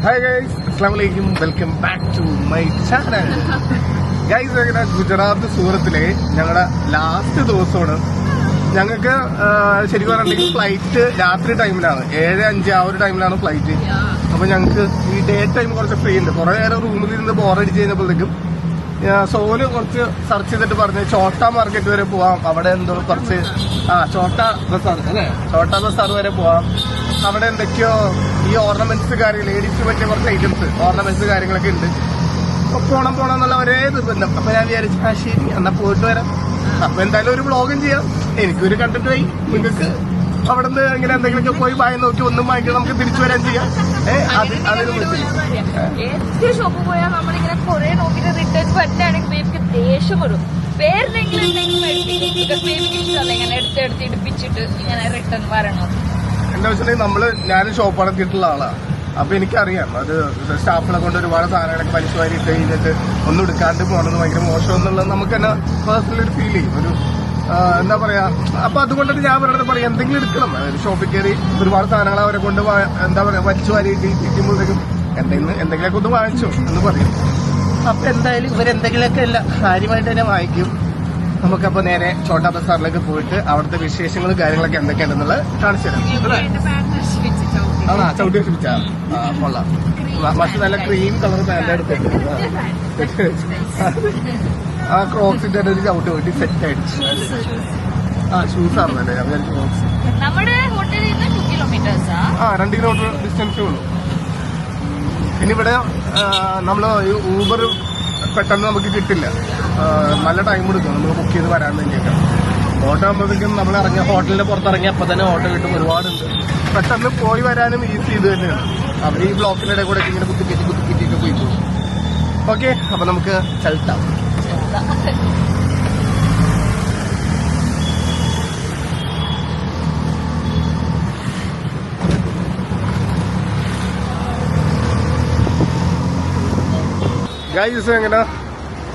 Hi guys, അസ്സലാമു അലൈക്കും. Welcome back to my channel. Guys, അങ്ങനെ ഗുജറാത്ത് സൂറത്തിലെ ഞങ്ങളുടെ ലാസ്റ്റ് ദിവസമാണ്. ഞങ്ങൾക്ക് ശരിക്കും പറഞ്ഞിട്ടുണ്ടെങ്കിൽ ഫ്ലൈറ്റ് രാത്രി ടൈമിലാണ്, 7:05 ആ ഒരു ടൈമിലാണ് ഫ്ലൈറ്റ്. അപ്പൊ ഞങ്ങൾക്ക് ഈ ഡേ ടൈം കുറച്ച് ഫ്രീ ഉണ്ട്. കുറെ നേരം റൂമിൽ ഇരുന്ന് ബോറടിച്ച് കഴിഞ്ഞപ്പോഴത്തേക്കും സോല് കുറച്ച് സെർച്ച് ചെയ്തിട്ട് പറഞ്ഞ് ചോട്ടാ മാർക്കറ്റ് വരെ പോവാം. അവിടെ എന്തോ കുറച്ച് ചോട്ടാ ബസാർ അല്ലേ, ചോട്ടാ ബസാർ വരെ പോവാം. അവിടെ എന്തൊക്കെയോ ഈ ഓർണമെന്റ്സ് കാര്യങ്ങൾ, ലേഡീസിന് പറ്റിയ കുറച്ച് ഐറ്റംസ് ഓർണമെന്റ്സ് കാര്യങ്ങളൊക്കെ ഉണ്ട്. അപ്പൊ പോണം എന്നുള്ള ഒരേ നിർബന്ധം. അപ്പൊ ഞാൻ വിചാരിച്ചു ശരി എന്നാ പോയിട്ട് വരാം. അപ്പൊ എന്തായാലും ഒരു വ്ളോഗും ചെയ്യാം. എനിക്കൊരു കണ്ടിട്ട് പോയി, നിങ്ങൾക്ക് അവിടെ നിന്ന് ഇങ്ങനെ എന്തെങ്കിലുമൊക്കെ പോയി വായി നോക്കി ഒന്നും വാങ്ങിക്കാൻ നമുക്ക് തിരിച്ചു വരാൻ ചെയ്യാം. അതിന് ഏത് ഷോപ്പ് പോയാൽ നമ്മളിങ്ങനെ കുറെ നോക്കിട്ട് റിട്ടേൺ പറ്റാണെങ്കിൽ ബേബിക്ക് ദേഷ്യം വരും. വേറെന്തെങ്കിലും ബേബിക്ക് ഇഷ്ടമല്ല ഇങ്ങനെ എടുത്ത് ഇടിപ്പിച്ചിട്ട് ഇങ്ങനെ റിട്ടേൺ വരണം. എന്താ വെച്ചിട്ടുണ്ടെങ്കിൽ ഞാനും ഷോപ്പ് നടത്തിയിട്ടുള്ള ആളാണ്. അപ്പൊ എനിക്കറിയാം അത് സ്റ്റാഫിനെ കൊണ്ട് ഒരുപാട് സാധനങ്ങളൊക്കെ വലിച്ചു വാരി ഇട്ട് കഴിഞ്ഞിട്ട് ഒന്നും എടുക്കാണ്ട് പോകണമെന്ന് ഭയങ്കര മോശം എന്നുള്ളത് നമുക്ക് തന്നെ പേഴ്സണലി ഒരു ഫീൽ ചെയ്യും. ഒരു എന്താ പറയാ, അപ്പൊ അതുകൊണ്ടിട്ട് ഞാൻ പറയുന്നത് പറയാം എന്തെങ്കിലും എടുക്കണം. ഷോപ്പിൽ കയറി ഒരുപാട് സാധനങ്ങൾ അവരെ കൊണ്ട് എന്താ പറയാ വലിച്ചു വാരി ഇരിക്കുമ്പോഴത്തേക്കും എന്തെങ്കിലുമൊക്കെ ഒന്ന് വാങ്ങിച്ചോ എന്ന് പറയും. അപ്പൊ എന്തായാലും ഇവരെന്തെങ്കിലുമൊക്കെ അല്ല കാര്യമായിട്ട് തന്നെ വാങ്ങിക്കും. നമുക്കപ്പോ നേരെ ചോട്ടാ ബസാറിലേക്ക് പോയിട്ട് അവിടുത്തെ വിശേഷങ്ങളും കാര്യങ്ങളൊക്കെ എന്തൊക്കെയാണെന്നുള്ളത് കാണിച്ചു തരാം. ചവിട്ടി വെച്ചിട്ടാ കൊള്ളാം. മറ്റു നല്ല ക്രീം കളർ പാന്റ് എടുത്തിട്ട് ആ ക്രോക്സിന്റെ ഒരു ചവിട്ട് വേണ്ടി സെറ്റ് ആയിട്ട് ഷൂസ് ആണെന്നല്ലേ ഞാൻ വിചാരിച്ചു ക്രോക്സ്. 2 കിലോമീറ്റർ ഡിസ്റ്റൻസേ ഉള്ളൂ. ഇനി ഇവിടെ നമ്മള് ഊബർ പെട്ടെന്ന് നമുക്ക് കിട്ടില്ല, നല്ല ടൈം എടുക്കും നമ്മൾ ബുക്ക് ചെയ്ത് വരാൻ തന്നെയൊക്കെ. ഓട്ടോ ആകുമ്പോഴത്തേക്കും നമ്മൾ ഹോട്ടലിന്റെ പുറത്തിറങ്ങി അപ്പൊ തന്നെ ഓട്ടോ കിട്ടും. ഒരുപാടുണ്ട്, പെട്ടെന്ന് പോയി വരാനും ഈസി ഇത് തന്നെയാണ്. അവർ ഈ ബ്ലോക്കിനിടെ കൂടെ ഇങ്ങനെ കുത്തിക്കിറ്റൊക്കെ പോയി പോകും. ഓക്കെ, അപ്പൊ നമുക്ക് ചലത്താം. ഗൈസ്, എങ്ങനെ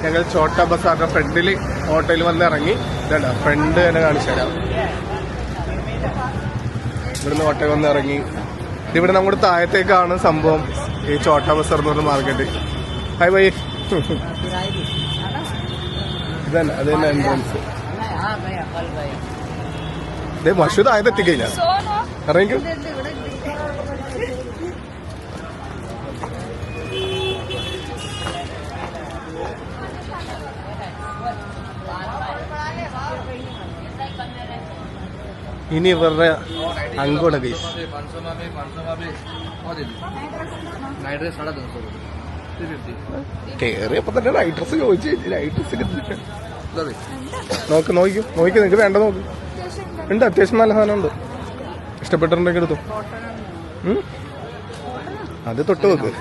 ഞങ്ങൾ ചോട്ടാ ബസാറിന്റെ ഫ്രണ്ടിൽ ഓട്ടോയിൽ വന്ന് ഇറങ്ങി. ഇതല്ല ഫ്രണ്ട് തന്നെ കാണിച്ചു തരാം. ഇവിടുന്ന് ഓട്ടോയിൽ വന്ന് ഇറങ്ങി. ഇവിടെ നമ്മുടെ താഴത്തേക്കാണ് സംഭവം ഈ ചോട്ടാ ബസാർ എന്ന് പറഞ്ഞ മാർക്കറ്റ്. ഹായ് ബൈ, ഇതന്നെ അത് തന്നെ എൻട്രൻസ്. ഇതേ മഷു താഴത്ത് എത്തിക്കഴിഞ്ഞാ ഇറങ്ങിക്കും. ഇനി ഇവരുടെ അങ്കോണ ഗൈസ്. കേറിയപ്പോ തന്നെ നൈറ്റ് ഡ്രസ് ചോദിച്ചു. നൈറ്റ് ഡ്രസ് നോക്ക് നിങ്ങക്ക് വേണ്ട നോക്ക്. ഉണ്ട്, അത്യാവശ്യം നല്ല സാധനം ഉണ്ട്. ഇഷ്ടപ്പെട്ടിട്ടുണ്ടെങ്കിൽ എടുത്തു. അത് തൊട്ട് നോക്ക്.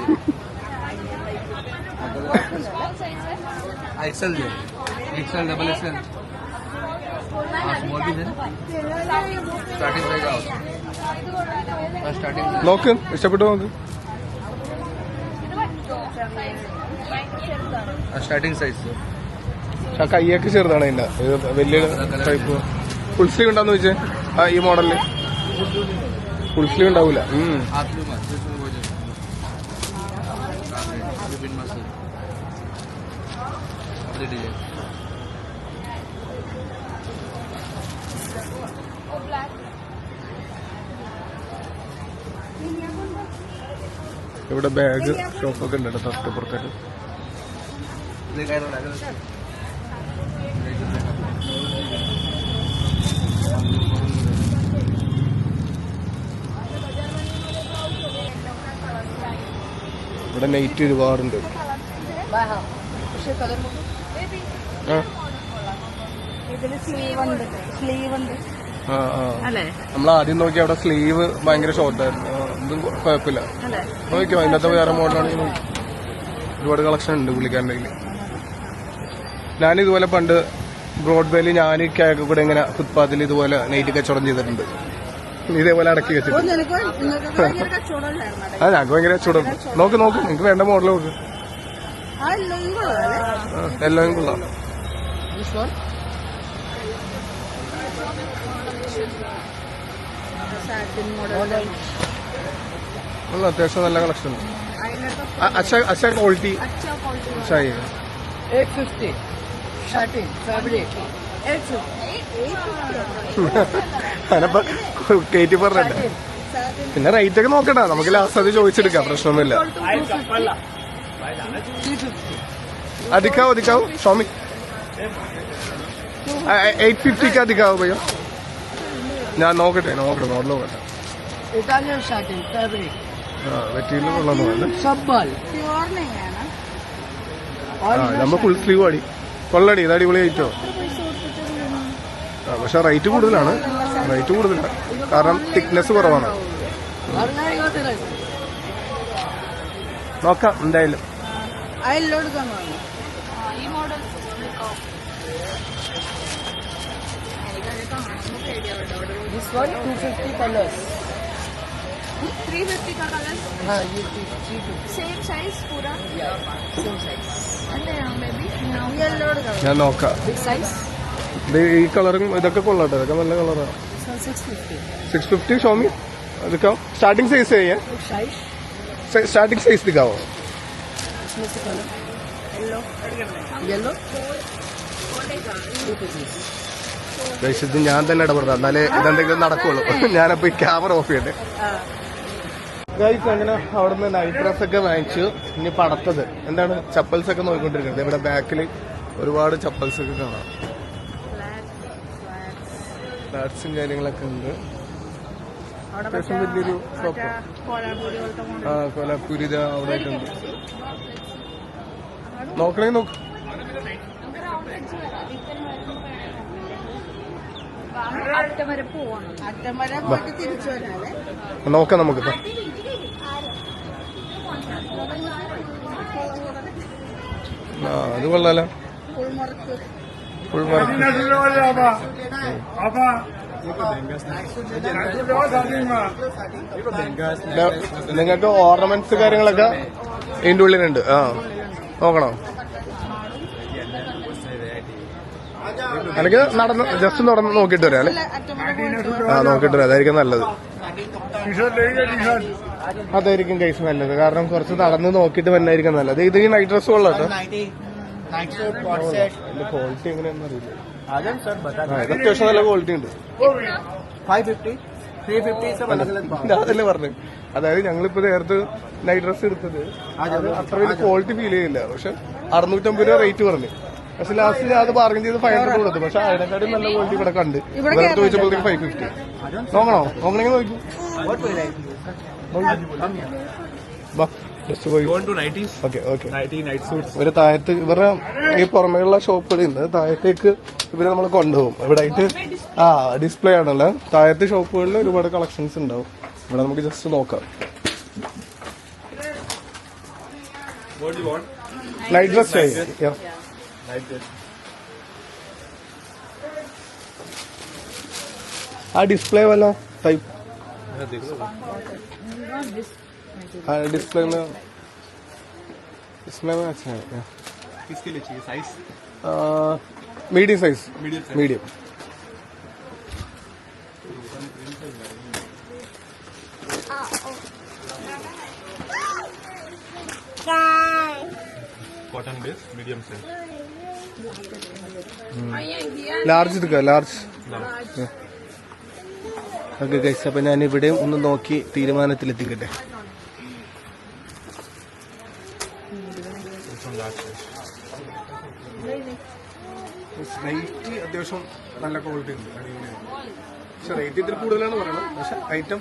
നോക്ക്, ഇഷ്ടപ്പെട്ടു നോക്ക്. സ്റ്റാർട്ടിംഗ് സൈസ് കൈയൊക്കെ ചെറുതാണ്. അതിന്റെ വലിയ ടൈപ്പ്. ഫുൾ സ്ലീവ് ഉണ്ടാന്ന് ചോദിച്ചേ. ഈ മോഡലില് ഫുൾ സ്ലീവ് ഉണ്ടാവൂല. ഇവിടെ ബാഗ് ഷോപ്പൊക്കെ ഉണ്ട് തൊട്ടപ്പുറത്തേക്ക്. ഇവിടെ നൈറ്റ് ഒരുപാടുണ്ട്. നമ്മൾ ആദ്യം നോക്കി അവിടെ സ്ലീവ് ഭയങ്കര ഷോർട്ടായിരുന്നു. ഇതും കുഴപ്പമില്ല. നോക്കിയോ അതിനകത്ത് വേറെ മോഡലാണെങ്കിൽ നോക്കി. ഒരുപാട് കളക്ഷൻ ഉണ്ട് പുള്ളിക്കാരൻ്റെ കയ്യിൽ. ഞാനിതുപോലെ പണ്ട് ബ്രോഡ്വേയിൽ ഞാൻ കേക്ക് കൂടെ ഇങ്ങനെ ഫുട്പാത്തിൽ ഇതുപോലെ നൈറ്റ് കച്ചവടം ചെയ്തിട്ടുണ്ട്. ഇതേപോലെ അടക്കി വെച്ചിട്ട് ഞങ്ങൾക്ക് ഭയങ്കര കച്ചവടം. നോക്ക് നിങ്ങൾക്ക് വേണ്ട മോഡൽ നോക്ക്. എല്ലാം കൊള്ളാം. satin model. अत्याവശ്യം നല്ല കളക്ഷൻ अच्छा क्वालिटी चाहिए 850 शर्टिंग फैब्रिक 850 അതിനപ്പോ കയറ്റി പറഞ്ഞിട്ട് പിന്നെ റേറ്റ് ഒക്കെ നോക്കണ്ട നമുക്ക് ലാസ്റ്റ് അത് ചോദിച്ചെടുക്കാം പ്രശ്നമൊന്നുമില്ല दिखाओ स्वामी 850 का दिखाओ भैया ഞാൻ നോക്കട്ടെ മോഡൽ നോക്കട്ടെ इटालियन शर्टिंग फैब्रिक മെറ്റീരിയൽ കൊള്ളാന്ന് सब्बल പ്യുവർ നെയ്യാണ്. നമ്മൾ ഫുൾ സ്ലീവ് അടി കൊള്ളടി ഇത് അടിപൊളി ആയിട്ടോ പക്ഷെ റേറ്റ് കൂടുതലാണ് കാരണം തിക്നെസ് കുറവാണ് നോക്കാം എന്തായാലും आई लोड का माल ഈ മോഡൽ दिस वन 250 कलर्स 350 का कलर हाँ ये 350 സെയിം സൈസ് പൂरा सेम साइज അല്ലയോ ബേബി? ये लोड का ഞാൻ നോക്കാം बिग साइज ഇത് ഈ കളറും ഇതൊക്കെ കൊള്ളട്ടെ ഇതൊക്കെ നല്ല കളറാണ് दिस वन 650 650 ഷോമി दिखाओ स्टार्टिंग साइज है ये बिग साइज स्टार्टिंग साइज दिखाओ इसमें से कलर येलो ഗൈസ് ഇത് ഞാൻ തന്നെ ഇടപെടുന്നത് എന്നാലേ ഇതെന്തെങ്കിലും നടക്കുള്ളൂ ഞാനപ്പോ ഈ ക്യാമറ ഓഫ് ചെയ്യട്ടെ ഗൈസ് അങ്ങനെ അവിടുന്ന് നൈറ്റ് ഡ്രസ് ഒക്കെ വാങ്ങിച്ചു ഇനി പടത്തത് എന്താണ് ചപ്പൽസ് ഒക്കെ നോക്കിക്കൊണ്ടിരിക്കുന്നത് ഇവിടെ ബാക്കിൽ ഒരുപാട് ചപ്പൽസ് ഒക്കെ കാണാം ഫ്ലാറ്റ്സും കാര്യങ്ങളൊക്കെ ഉണ്ട് അത്യാവശ്യം വലിയൊരു ഷോപ്പ് കോലാപ്പൂരി ഇതാ അവിടെ ആയിട്ടുണ്ട് നോക്കണേ നോക്ക് അറ്റം വരെ പോവാണ്. അറ്റമര പോയിട്ട് തിരിച്ചു വരാല്ലേ നോക്കാം നമുക്കിപ്പോ അത് കൊള്ളാലോ ഫുൾമുറക്ക് ഫുൾ വർക്ക് നിങ്ങൾക്ക് ഓർണമെന്റ്സ് കാര്യങ്ങളൊക്കെ ഇതിന്റെ ഉള്ളിലുണ്ട് നോക്കണോ എനിക്ക് നടന്ന് ജസ്റ്റ് നടന്ന് നോക്കിട്ട് വരാം അല്ലെ അറ്റമര പോയിട്ട് നോക്കിട്ട് വരാം അതായിരിക്കും നല്ലത് അതായിരിക്കും കേസ് നല്ലത് കാരണം കുറച്ച് നടന്ന് നോക്കിട്ട് വന്നായിരിക്കും നല്ലത് ഇത് ഈ നൈറ്റ് ഡ്രസ് കൊള്ളാട്ടോ ക്വാളിറ്റി എങ്ങനെയാണെന്ന് അറിയില്ല ഇത് അത്യാവശ്യം നല്ല ക്വാളിറ്റി ഉണ്ട് 550 350 അതല്ലേ പറഞ്ഞു അതായത് ഞങ്ങളിപ്പോ നേരത്തെ നൈറ്റ് ഡ്രസ് എടുത്തത് അത് അത്ര വലിയ ക്വാളിറ്റി ഫീൽ ചെയ്യില്ല പക്ഷെ 650 രൂപ റേറ്റ് പറഞ്ഞു പക്ഷെ ലാസ്റ്റ് ഞാൻ അത് ബാർഗൻ ചെയ്ത് 500 കൊടുത്തു പക്ഷെ അതിനെക്കാട്ടും നല്ല ക്വാളിറ്റി ഇവിടെ കണ്ട് വേറെ ചോദിച്ചപ്പോഴത്തേക്ക് 550 നോക്കണോ നോക്കണമെങ്കിൽ നോക്കൂ ഇവര് താഴത്ത് ഇവരുടെ ഈ പുറമേയുള്ള ഷോപ്പുകളിൽ നിന്ന് താഴത്തേക്ക് ഇവര് നമ്മൾ കൊണ്ടുപോകും ഇവിടെ ആയിട്ട് ഡിസ്പ്ലേ ആണല്ലോ താഴത്തെ ഷോപ്പുകളിൽ ഒരുപാട് കളക്ഷൻസ് ഉണ്ടാവും ഇവിടെ നമുക്ക് ജസ്റ്റ് നോക്കാം നൈറ്റ് ഡ്രസ് ആ ഡിസ്പ്ലേ വല്ല ടൈപ്പ് डिस्प्ले में इसमें अच्छा है किसके लिए चाहिए size medium size medium cotton base medium size large दिखा लार्ज ഓക്കെ ഗൈസ് അപ്പൊ ഞാൻ ഇവിടെയും ഒന്ന് നോക്കി തീരുമാനത്തിലെത്തിക്കട്ടെ റേറ്റ് അത്യാവശ്യം നല്ല ക്വാളിറ്റി ഉണ്ട് അടിപൊളിയാണ് പക്ഷെ റേറ്റ് ഇത്തിരി കൂടുതലാണ് പറയണം പക്ഷെ ഐറ്റം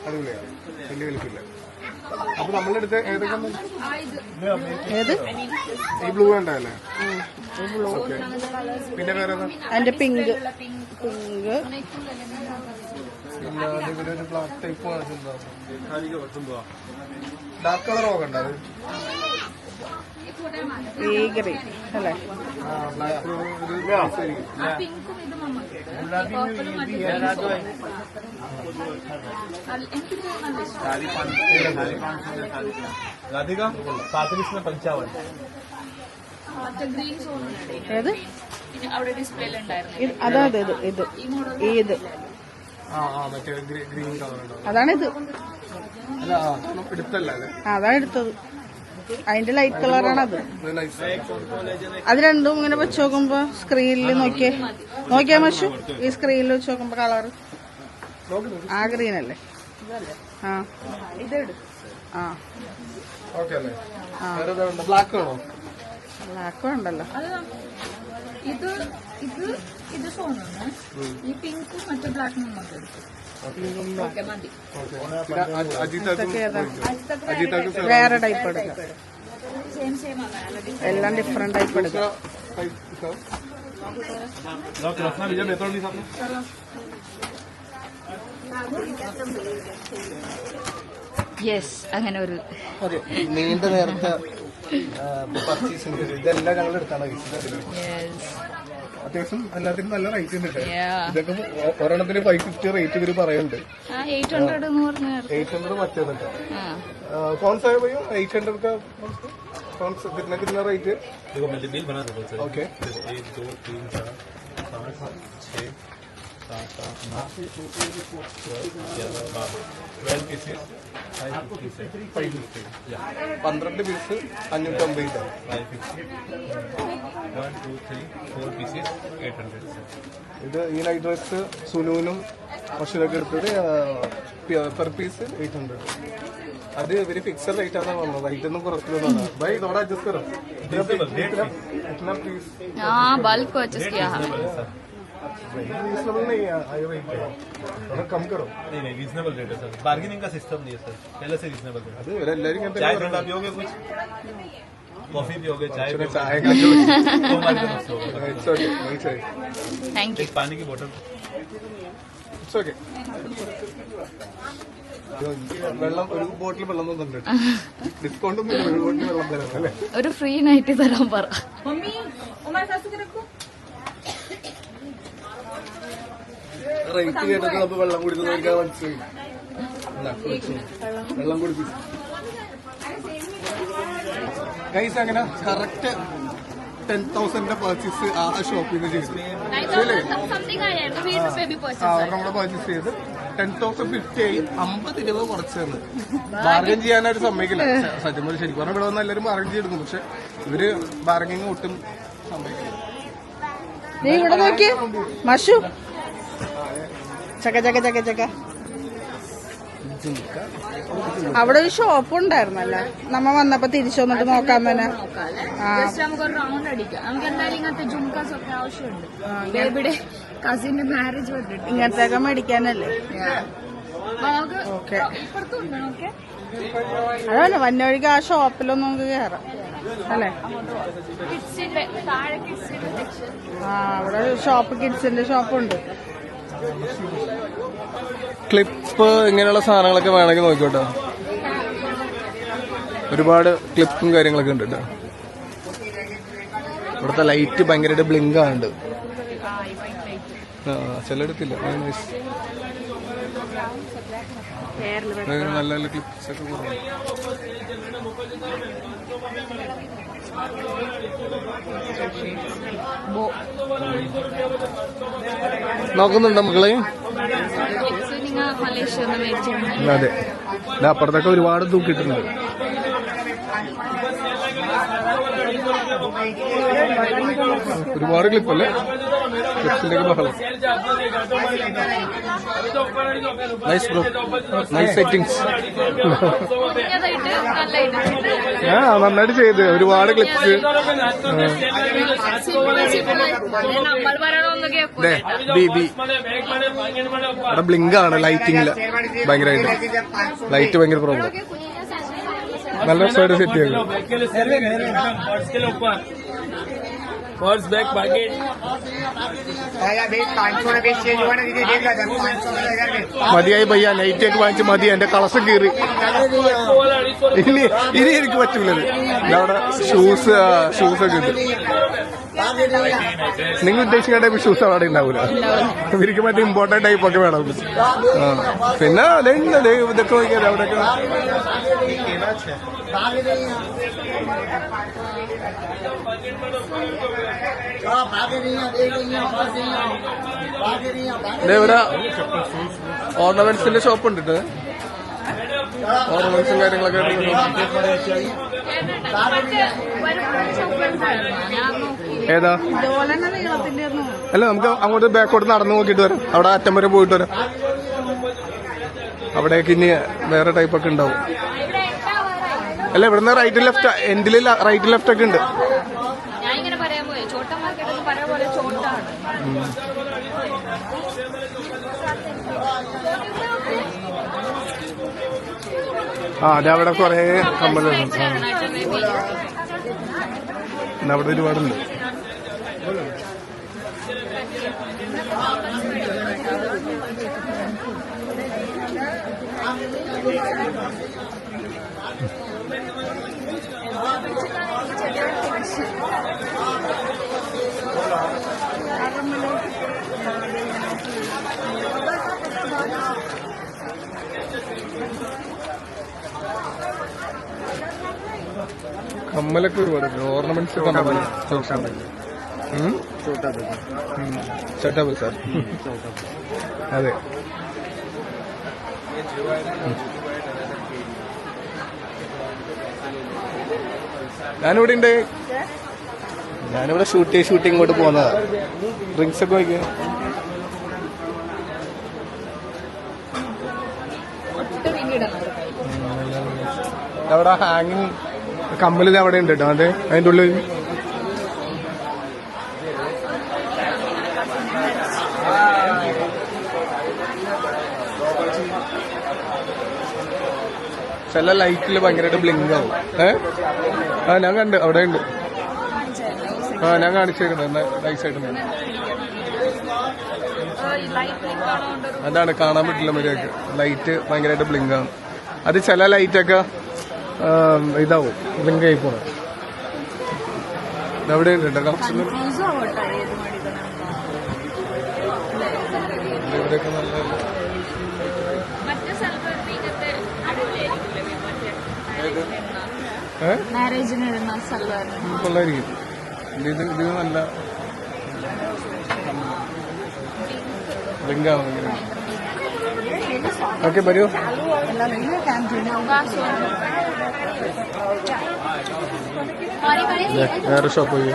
അടിപൊളിയാണ് വലിയ വിലക്കില്ല അപ്പൊ നമ്മളെടുത്ത് ഏതൊക്കെ ഏത് ഈ ബ്ലൂ ഉണ്ടല്ലേ ഓക്കെ പിന്നെ വേറെ അതിന്റെ പിങ്ക് പിങ്ക് ഇവിടെ ഒരു ബ്ലാക്ക് ടൈപ്പ് ഡാർക്ക് കളർ നോക്കണ്ട അത് ഈ ഗ്രീൻ അല്ലേ ബ്ലാക്ക് പിങ്കും ഇതും राधिका 45 में 55 ഗ്രീൻ സോൺ ഏത് അവിടെ ഡിസ്പ്ലേയിൽ ഉണ്ടായിരുന്നു. ഇത് അതാ ഇത് ഇത് ഇത് മറ്റേ ഗ്രീൻ കളർ ഉണ്ടാവും. അതാണിത്. അല്ല എടുത്തല്ല അല്ലേ? അതാണ് എടുത്തത്. അതിന്റെ ലൈറ്റ് കളറാണ് അത്. ഇത് nice. അത് രണ്ടും ഇങ്ങനെ വെച്ച് നോക്കുമ്പോ സ്ക്രീനിൽ നോക്കിയാ മഷു ഈ സ്ക്രീനിൽ വെച്ച് നോക്കുമ്പോ കളർ ആ ഗ്രീൻ അല്ലേ? ആ ഇതെടു. ആ ഓക്കെ അല്ലേ? വേറെ ബ്ലാക്ക് വേണോ? ബ്ലാക്ക് ഉണ്ടല്ലോ. ഇത് ഇത് ഇത് സോണാണ്. ഈ പിങ്കും മറ്റേ ബ്ലാക്കും നമുക്ക് എടുക്കും. ഓക്കെ മതി. അജിതാക്ക് വേറെ ടൈപ്പ് എടുക്കാം. സെയിം സെയിം ആണ്. എല്ലാം ഡിഫറെന്റ് ടൈപ്പ് എടുക്കാം. No, que los navi ya me torni sapno. Yes അങ്ങനെ ഒരു അതെ നീണ്ട നേരത്തെ പർച്ചേസ് ഉണ്ട്. ഇതെല്ലാം ഞങ്ങൾ എടുത്താണ് അത്യാവശ്യം എല്ലാത്തിനും നല്ല റേറ്റ് ഉണ്ട്. ഇതൊക്കെ ഒരെണ്ണത്തിന് 550 റേറ്റ് ഇവര് പറയുന്നുണ്ട്. 800 എന്ന് പറഞ്ഞു. 800 മറ്റേതുണ്ട്. कौन सा है भैया? 800 का कौन सा कितना रेट है? देखो मैं बिल बना देता हूँ. Okay 1 2 3 4 5 6 7 8 9 12 pieces 550. 12 പീസ് 550. 550. 1 2 3 4 pieces 800. ഇത് ഈ നൈറ്റ് ഡ്രസ് സുനുവിനും മഷൂരൊക്കെ എടുത്തത് പെർ പീസ് 800. അത് ഇവര് ഫിക്സഡ് റേറ്റ് ആണ് വന്നത്. റേറ്റ് ഒന്നും കുറച്ചില്ലെന്നാണ്. ബൈ थोड़ा adjust करो. इतना प्लीज. हाँ बल्क को एडजस्ट किया है. रीजनेबल नहीं है हाई रेट है. थोड़ा कम करो. नहीं रीजनेबल रेट है सर. बार्गेनिंग का सिस्टम नहीं है सर. पहले से रीजनेबल रेट. അത് ഇവരെല്ലാരും ഇങ്ങനത്തെ चाय ठंडा पियोगे कुछ? कॉफी पियोगे? चाय पियोगे? ചായ तो हमारे पास होगा. It's okay it's okay thank you. एक पानी की बोतल. It's okay. വെള്ളം ഒരു ബോട്ടിൽ വെള്ളം തന്നിട്ടുണ്ട്. ഡിസ്കൗണ്ട് ഒന്നും ഇല്ല. ഒരു ബോട്ടിൽ വെള്ളം തരാം അല്ലേ? ഒരു ഫ്രീ നൈറ്റ് തരാൻ പറ. റേറ്റ് കേട്ടത് നമുക്ക് വെള്ളം കുടിക്കുന്ന എനിക്ക് മനസ്സിലായി. വെള്ളം കുടിപ്പിച്ചു ഗൈസ്. അങ്ങനെ കറക്റ്റ് 10,000 പർച്ചേസ് ആ ഷോപ്പിൽ നിന്ന് ചെയ്തു. നമ്മുടെ പർച്ചേസ് ചെയ്ത് 10,050 ആയി. 50 രൂപ കുറച്ച് തന്നു. ബാർഗൻ ചെയ്യാനായിട്ട് സമ്മതിക്കില്ല. സത്യം പറഞ്ഞാൽ ശരിക്കും പറഞ്ഞാൽ ഇവിടെ വന്ന് എല്ലാവരും ബാർഗൻ ചെയ്തെടുക്കും. പക്ഷെ ഇവര് ബാർഗനിങ് ഒട്ടും സമ്മതിക്കില്ല. നീ ഇവിടെ നോക്കി മഷു ചക്ക ചക്ക ചക്ക ചക്ക. അവിടെ ഒരു ഷോപ്പ് ഉണ്ടായിരുന്നല്ലേ നമ്മ വന്നപ്പോ തിരിച്ചു വന്നിട്ട് നോക്കാൻ തന്നെ. നമുക്ക് ഒരു റൗണ്ട് അടിക്കാം. നമുക്ക് എന്തായാലും ഇങ്ങനത്തെ ജുംകാസ് ഒക്കെ ആവശ്യമുണ്ട്. ബേബിയുടെ കസിന്റെ മാരേജ് വന്നിട്ട് ഇങ്ങനത്തെയൊക്കെ മേടിക്കാനല്ലേ. നമുക്ക് ഓക്കെ ഇപ്പുറത്തുണ്ട്. ഓക്കെ അതല്ല വന്ന വഴിക്ക് ആ ഷോപ്പിലൊന്നും നമുക്ക് കയറാം അല്ലേ. കിഡ്സിന്റെ താഴെ കിഡ്സിന്റെ സെക്ഷൻ. അവിടെ ഷോപ്പ് കിഡ്സിന്റെ ഷോപ്പുണ്ട്. ക്ലിപ്പ് ഇങ്ങനെയുള്ള സാധനങ്ങളൊക്കെ വേണമെങ്കിൽ നോക്കിക്കോട്ടോ. ഒരുപാട് ക്ലിപ്പും കാര്യങ്ങളൊക്കെ ഉണ്ട് കേട്ടോ. ഇവിടുത്തെ ലൈറ്റ് ഭയങ്കരമായിട്ട് ബ്ലിങ്ക് ആണുണ്ട്. ചിലയിടത്തില്ല. നല്ല നല്ല ക്ലിപ്സ് ഒക്കെ കുറവാണ്. നോക്കുന്നുണ്ടോ മക്കളെ? നിങ്ങൾ മലേഷ്യ ഒന്ന് മേടിച്ചിട്ടുണ്ട്. അതെ അപ്പുറത്തൊക്കെ ഒരുപാട് തൂക്കിയിട്ടുണ്ട്. ഒരുപാട് ക്ലിപ്പല്ലേ? ക്ലിപ്സിന്റെ ബഹളം. Nice bro, nice settings. നന്നായിട്ട് ചെയ്ത്. ഒരുപാട് ക്ലിപ്സ്. നമ്മൾ പറയണമെന്ന് കേൾക്കും. അവിടെ ബ്ലിങ്ക് ആണ് ലൈറ്റിങ്ങില് ഭയങ്കരമായിട്ട്. ലൈറ്റ് ഭയങ്കര പ്രോബ്ലം. നല്ല രസമായിട്ട് സെറ്റ് ചെയ്തു. पर्स बैग पैकेट മതിയായി പയ്യ. നൈറ്റൊക്കെ വാങ്ങിച്ച് മതി. എന്റെ കളസം കീറി. ഇനി എനിക്ക് പറ്റൂലത്. അവിടെ ഷൂസൊക്കെ ഉണ്ട്. നിങ്ങൾ ഉദ്ദേശിക്കുന്ന ടൈപ്പ് ഷൂസ് അവിടെ ഉണ്ടാവൂല. ഇവർക്ക് മറ്റേ ഇമ്പോർട്ടന്റ് ടൈപ്പ് ഒക്കെ വേണം. പിന്നെ അതെ ഇതൊക്കെ നോക്കിയാൽ അവിടെയൊക്കെ ഇവിടെ ഓർണമെന്റ്സിന്റെ ഷോപ്പ് ഉണ്ട്. ഓർണമെന്റ്സും കാര്യങ്ങളൊക്കെ ഏതാ? അല്ല നമുക്ക് അങ്ങോട്ട് ബാക്കോട്ട് നടന്നു നോക്കിയിട്ട് വരാം. അവിടെ അറ്റം വരെ പോയിട്ട് വരാം. അവിടേക്ക് ഇനി വേറെ ടൈപ്പ് ഒക്കെ ഉണ്ടാവും. അല്ല ഇവിടുന്ന് റൈറ്റ് ലെഫ്റ്റ് എൻഡിൽ റൈറ്റ് ലെഫ്റ്റ് ഒക്കെ ഉണ്ട്. അതെ അവിടെ കൊറേ കമ്മലുണ്ട്. അവിടെ ഒരുപാടുണ്ട്. കമ്മലൊക്കെ ഒരുപാട് ഓർണമെന്റ്സ് ചോട്ടാ ബസാർ. അതെ ഞാനിവിടെ ഉണ്ട്. ഞാനിവിടെ ഷൂട്ടിങ് ഇങ്ങോട്ട് പോകുന്നതാ. ഡ്രിങ്ക്സ് ഒക്കെ വയ്ക്കുക. അവിടെ ഹാങ്ങിങ് കമ്മലിത് അവിടെ ഉണ്ട് കേട്ടോ. അതെ അതിൻ്റെ ഉള്ളിൽ ചില ലൈറ്റിൽ ഭയങ്കരമായിട്ട് ബ്ലിങ്ക് ആവും. ഞാൻ കണ്ട് അവിടെ ഉണ്ട്. ഞാൻ കാണിച്ചേക്കുന്നത് നൈസായിട്ട്. അതാണ് കാണാൻ പറ്റില്ല മര്യാദക്ക്. ലൈറ്റ് ഭയങ്കരമായിട്ട് ബ്ലിങ്ക് ആവും. അത് ചില ലൈറ്റൊക്കെ ഇതാവും, ബ്ലിങ്ക് ആയി പോണം. അവിടെ ഉണ്ട് കേട്ടോ. ഇവിടെയൊക്കെ നല്ല കൊള്ളായിരിക്കും. ഇത് നല്ല ബ്ലിങ്കാവും. ഓക്കെ വരൂ. വേറെ ഷോപ്പ് പോയി.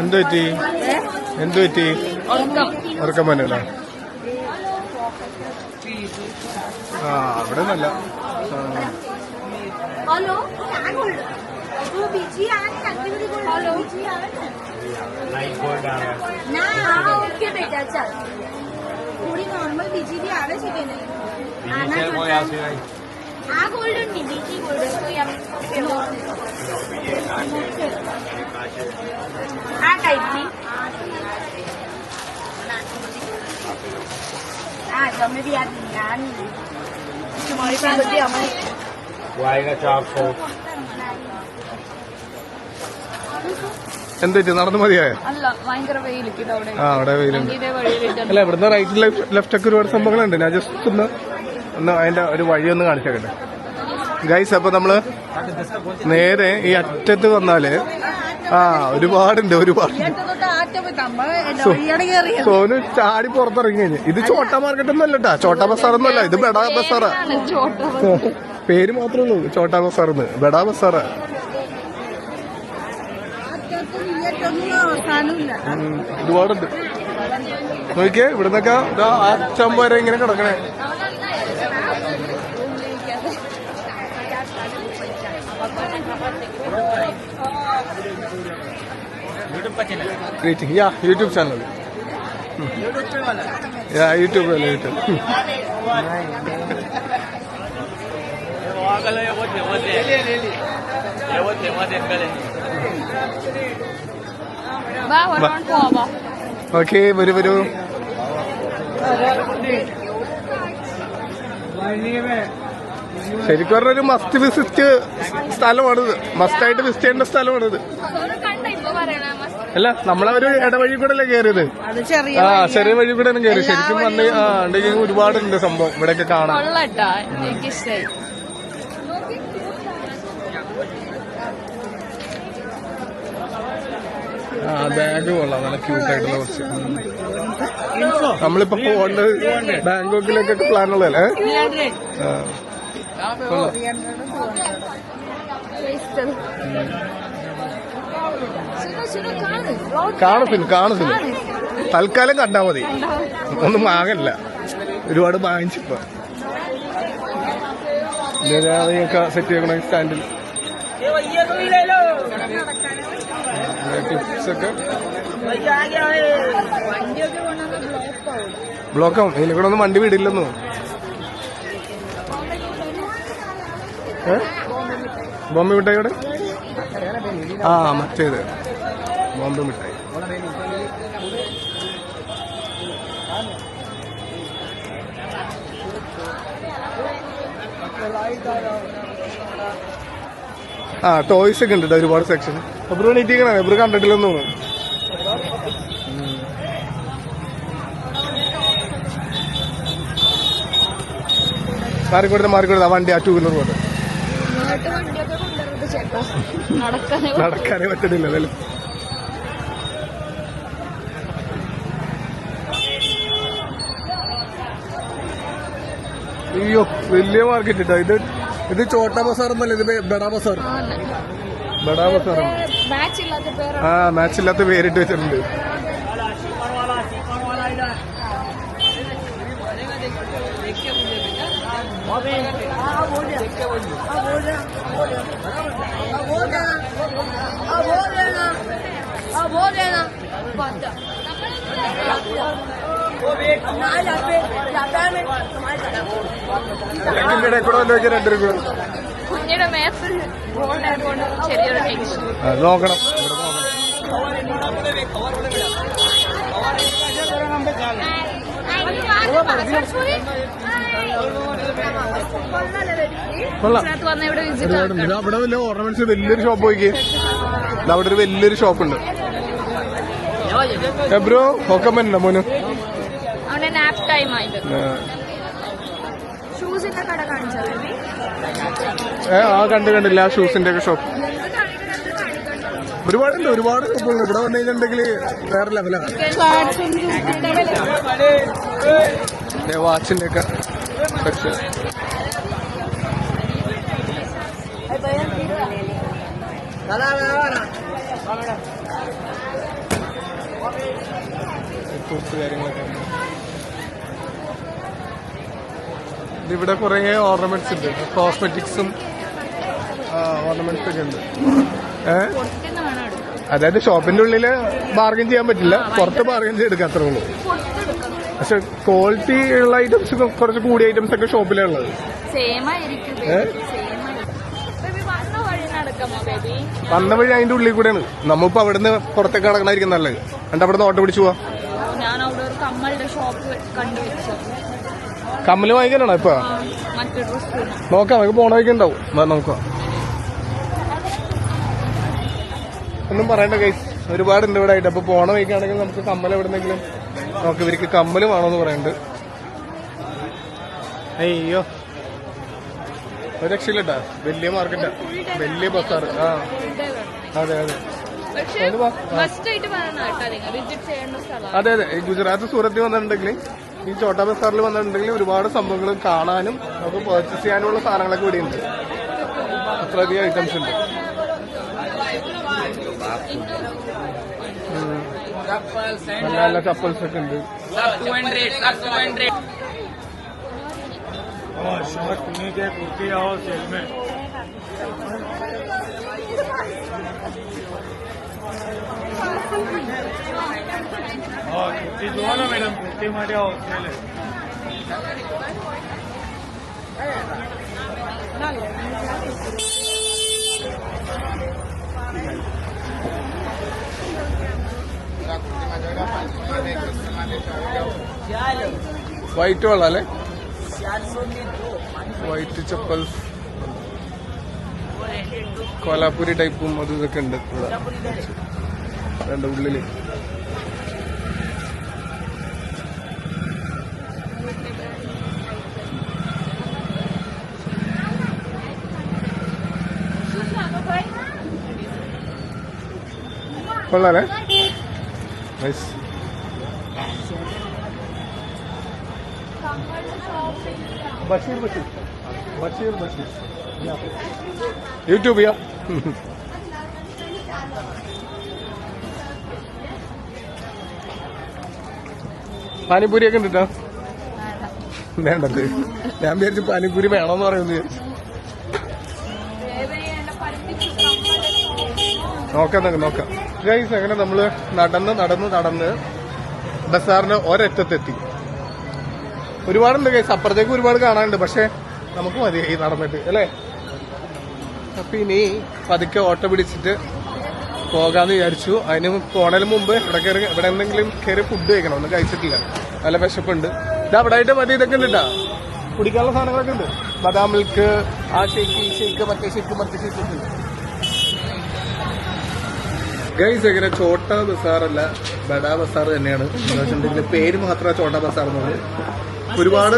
എന്ത് പറ്റി? ഉറക്കം പറ്റണ്ട. അവിടെ നല്ല थोड़ी नॉर्मल बीजी भी आवे છે કે નહીં આના આ ગોલ્ડન ની બીજી ગોલ્ડન કોઈ આમ આ ટાઈપ ની આ તમે બી આ તમારી પાસે બધી અમારી വായന ചാർക്കോ എന്ത് പറ്റി? നടന്നു മതിയായോ? അല്ല ഭയങ്കര വെയിലേക്ക് അവിടെ വെയിലുണ്ട്. അല്ല ഇവിടുന്ന് റൈറ്റ് ലെഫ്റ്റ് ഒക്കെ ഒരുപാട് സംഭവങ്ങളുണ്ട്. ഞാൻ ജസ്റ്റ് ഒന്ന് അതിന്റെ ഒരു വഴി ഒന്ന് കാണിച്ചേക്കട്ടെ ഗൈസ്. അപ്പൊ നമ്മള് നേരെ ഈ അറ്റത്ത് വന്നാല് ഒരുപാടുണ്ട്. സോനു ചാടി പുറത്തിറങ്ങി കഴിഞ്ഞു. ഇത് ചോട്ടാ മാർക്കറ്റ് ഒന്നും അല്ലട്ടാ, ചോട്ടാ ബസാറൊന്നും അല്ല. ഇത് ബെഡാ ബസാറാ. പേര് മാത്രമേ ഉള്ളൂ ചോട്ടാ ബസാറെന്ന്. ബെഡാ ബസാറാ. ഒരുപാടുണ്ട്. നോക്കിയേ ഇവിടുന്നൊക്കെ അച്ഛൻ വരെ ഇങ്ങനെ കിടക്കണേ. YouTube channel. യൂട്യൂബ് അല്ല യൂട്യൂബ്. ഓക്കെ വരൂ. ശരിക്കും പറഞ്ഞൊരു മസ്റ്റ് വിസിറ്റ് സ്ഥലമാണിത്. മസ്റ്റായിട്ട് വിസിറ്റ് ചെയ്യേണ്ട സ്ഥലമാണിത്. കണ്ട ഇപ്പൊ പറയണ അല്ല, നമ്മളൊരു ഇടവഴി കൂടെ അല്ലേ കയറിയത്? അത് ചെറിയ ചെറിയ വഴി കൂടെ കയറി. ശരിക്കും വന്ന് ഉണ്ടെങ്കിൽ ഒരുപാടുണ്ട് സംഭവം ഇവിടെയൊക്കെ കാണാൻ. കൊള്ളട്ടാ, എനിക്കിഷ്ടായി. ബാഗ് കൊള്ളാം, നല്ല ക്യൂട്ടായിട്ടുള്ള കുറച്ച്. നമ്മളിപ്പോ പോകേണ്ടത് ബാങ്കോക്കിലേക്കൊക്കെ പ്ലാൻ ഉള്ളതല്ലേ? കാണുന്നില്ല. തൽക്കാലം കണ്ടാ മതി, ഒന്നും വാങ്ങല്ല. ഒരുപാട് വാങ്ങിച്ചിപ്പോ സെറ്റ് ചെയ്യണ സ്റ്റാൻഡിൽ ടിപ്സ് ഒക്കെ ബ്ലോക്കാവും. ഇതിൽ കൂടെ ഒന്നും വണ്ടി വിടില്ലെന്നു. ബോംബെ മിഠായി ഇവിടെ മറ്റേത് ബോംബെ മിഠായി. ടോയ്സ് ഒക്കെ ഉണ്ട് ഒരുപാട് സെക്ഷൻ. എബ്രു നീറ്റിക്കണ എബ്രു കണ്ടിട്ടില്ലെന്ന് തോന്നുന്നു. മാറിക്കൊടുത്ത വണ്ടി ആ 2 വീലർ പോലെ നടക്കാനേ പറ്റണില്ല. അതല്ലേ അയ്യോ, വലിയ മാർക്കറ്റ് ഇട്ടാ ഇത്. ഇത് ചോട്ടാ ബസാർ എന്നല്ല, ഇത് ബഡാ ബസാർ. ബഡാ ബസാറാണ്. മാച്ച് ഇല്ലാത്ത പേരിട്ട് വെച്ചിട്ടുണ്ട്. കുഞ്ഞിയുടെ മേത്ത് ചെറിയൊരു ടെൻഷൻ നോക്കണം. അവിടെ വലിയ ഓർണമെന്റ്സ് വലിയൊരു ഷോപ്പ് പോയിക്കേ. അവിടെ ഒരു വലിയൊരു ഷോപ്പുണ്ട്. ബ്രോ ഒക്കെ പറ്റുന്നുണ്ടോ മോന്? അവിടെ നാപ്പ് ടൈം ആയിട്ട് കണ്ടില്ല ആ ഷൂസിന്റെ ഒക്കെ ഷോപ്പ് ഒരുപാടുണ്ട്. ഒരുപാട് ഷോപ്പുണ്ട്. ഇവിടെ വന്നു കഴിഞ്ഞിട്ടുണ്ടെങ്കിൽ വേറെ ലെവലാണ്. വാച്ചിന്റെ ഒക്കെ സെക്ഷൻ. കാര്യങ്ങളൊക്കെ ഇവിടെ കുറെ ഓർണമെന്റ്സ് ഉണ്ട്. കോസ്മെറ്റിക്സും ഓർണമെന്റ്സ് ഒക്കെ ഉണ്ട്. അതായത് ഷോപ്പിന്റെ ഉള്ളില് ബാർഗൻ ചെയ്യാൻ പറ്റില്ല, പുറത്ത് ബാർഗൻ ചെയ്തെടുക്കാം, അത്രേ ഉള്ളൂ. പക്ഷെ ക്വാളിറ്റി ഉള്ള ഐറ്റംസ്, കുറച്ച് കൂടിയ ഐറ്റംസ് ഒക്കെ ഷിപ്പിലാണ് ഉള്ളത്. വന്ന വഴി അതിന്റെ ഉള്ളിൽ കൂടെയാണ്. നമ്മളിപ്പോ അവിടുന്ന് പുറത്തേക്ക് നടക്കണായിരിക്കും നല്ലത്. എന്നിട്ട് അവിടെ നിന്ന് ഓട്ടോ പിടിച്ചു പോവാ. കമ്മല് വാങ്ങിക്കാനാണോ ഇപ്പൊ? നോക്കാം, നമുക്ക് പോണ വഴിക്ക് ഉണ്ടാവും. നോക്കാം, ഒന്നും പറയണ്ട ഗൈസ്, ഒരുപാടുണ്ട് ഇവിടെ ആയിട്ട്. അപ്പൊ പോണ വഴിക്കാണെങ്കിൽ നമുക്ക് കമ്മൽ എവിടെന്നെങ്കിലും നോക്കാം. ഇവർക്ക് കമ്മല് വേണോന്ന് പറയുന്നുണ്ട്. അയ്യോ, ഒരു രക്ഷയില്ലട്ടാ, വലിയ മാർക്കറ്റാ, വലിയ ബസാർ. അതെ അതെ അതെ അതെ. ഈ ഗുജറാത്ത് സൂറത്തിൽ വന്നിട്ടുണ്ടെങ്കിൽ, ഈ ചോട്ടാ ബസാറിൽ വന്നിട്ടുണ്ടെങ്കിൽ ഒരുപാട് സംഭവങ്ങൾ കാണാനും നമുക്ക് പർച്ചേസ് ചെയ്യാനുള്ള സാധനങ്ങളൊക്കെ ഇവിടെ ഉണ്ട്. അത്രയധികം ഐറ്റംസ് ഉണ്ട്. നല്ല നല്ല കപ്പിൾസ് ഒക്കെ ഉണ്ട്. कुर्ती जो ना मैडम, कुर्ती मारे सेल है. വൈറ്റ് വെള്ളം അല്ലേ? വൈറ്റ് ചപ്പൽസ്, കോലാപ്പൂരി ടൈപ്പും അതും ഇതൊക്കെ ഉണ്ട് ഇവിടെ. രണ്ട് ഉള്ളില് കൊള്ളാലേ. നൈസ്. ബഷീർ ബഷീർ ബഷീർ ബഷീർ യൂട്യൂബ് ചെയ്യാ. പാനിപൂരിയൊക്കെ ഉണ്ട് കേട്ടോ. വേണ്ടത് ഞാൻ വിചാരിച്ചു പാനിപൂരി വേണമെന്ന് പറയുന്നത്. നോക്കാം ഗൈസ്. അങ്ങനെ നമ്മള് നടന്ന് ബസാറിന്റെ ഒരറ്റത്തെത്തി. ഒരുപാടുണ്ട് ഗൈസ്, അപ്പുറത്തേക്ക് ഒരുപാട് കാണാനുണ്ട്. പക്ഷെ നമുക്ക് മതി ഈ നടന്നിട്ട് അല്ലേ. അപ്പൊ ഇനി പതുക്കെ ഓട്ടോ പിടിച്ചിട്ട് പോകാന്ന് വിചാരിച്ചു. അതിന് പോണതിന് മുമ്പ് ഇവിടെ എന്തെങ്കിലും കയറി ഫുഡ് കഴിക്കണം. ഒന്നും കഴിച്ചിട്ടില്ല, നല്ല വിശപ്പുണ്ട്. ഇത് അവിടെ ആയിട്ട് മതി ഇതൊക്കെ ഉണ്ട് കേട്ടാ, കുടിക്കാനുള്ള സാധനങ്ങളൊക്കെ ഉണ്ട്. ബദാം മിൽക്ക്, ആ ഷേക്ക്, ഈ ഷേക്ക്, മറ്റേ ഷേക്ക് ഉണ്ട് ഗൈസ്. എങ്ങനെ ചോട്ടാ ബസാറല്ല, ബഡാ ബസാർ തന്നെയാണ്. പേര് മാത്രമാണ് ചോട്ടാ ബസാർ എന്നുള്ളത്. ഒരുപാട്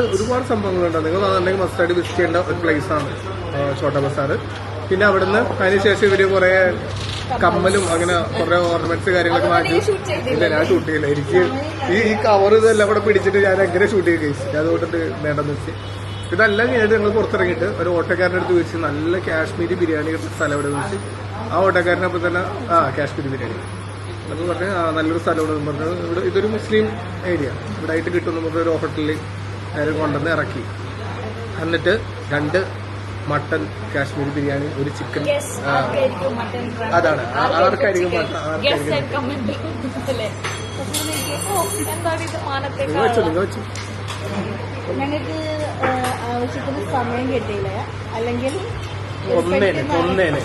സംഭവങ്ങളുണ്ട്. നിങ്ങൾ അതെങ്കിൽ മസ്റ്റായിട്ട് വിസിറ്റ് ചെയ്യേണ്ട ഒരു പ്ലേസ് ആണ് ചോട്ടാ ബസാർ. പിന്നെ അവിടുന്ന് അതിനുശേഷം ഇവര് കുറെ കമ്മലും അങ്ങനെ കുറെ ഓർണമെന്റ്സ് കാര്യങ്ങളൊക്കെ വാങ്ങിച്ചു. ഇല്ല, ഞാൻ ഷൂട്ട് ചെയ്യില്ല. എനിക്ക് ഈ കവർ ഇതെല്ലാം കൂടെ പിടിച്ചിട്ട് ഞാൻ എങ്ങനെ ഷൂട്ട് ചെയ്യും ഗൈസ്. അതുകൊണ്ടിട്ട് വേണ്ടെന്ന് വെച്ച് ഇതെല്ലാം കഴിഞ്ഞിട്ട് ഞങ്ങൾ പുറത്തിറങ്ങിയിട്ട് ഒരു ഓട്ടോക്കാരൻ്റെ അടുത്ത് വെച്ച് നല്ല കാശ്മീരി ബിരിയാണി സ്ഥലം ഇവിടെ വെച്ച് ആ ഓട്ടോക്കാരനപ്പം തന്നെ കാശ്മീരി ബിരിയാണി അത് പറഞ്ഞ് നല്ലൊരു സ്ഥലമാണ് പറഞ്ഞു. ഇവിടെ ഇതൊരു മുസ്ലിം ഏരിയ, ഇവിടെ ആയിട്ട് കിട്ടുമെന്ന് പറഞ്ഞ ഒരു ഹോട്ടലിൽ നേരെ കൊണ്ടുവന്ന് ഇറക്കി. എന്നിട്ട് 2 മട്ടൻ കാശ്മീരി ബിരിയാണി, ഒരു ചിക്കൻ. അതാണ് ആർക്കായിരിക്കും നിങ്ങൾ വെച്ചു. ഞങ്ങൾക്ക് ആവശ്യത്തിന് സമയം കിട്ടിയില്ല, അല്ലെങ്കിൽ ഒന്നേനെ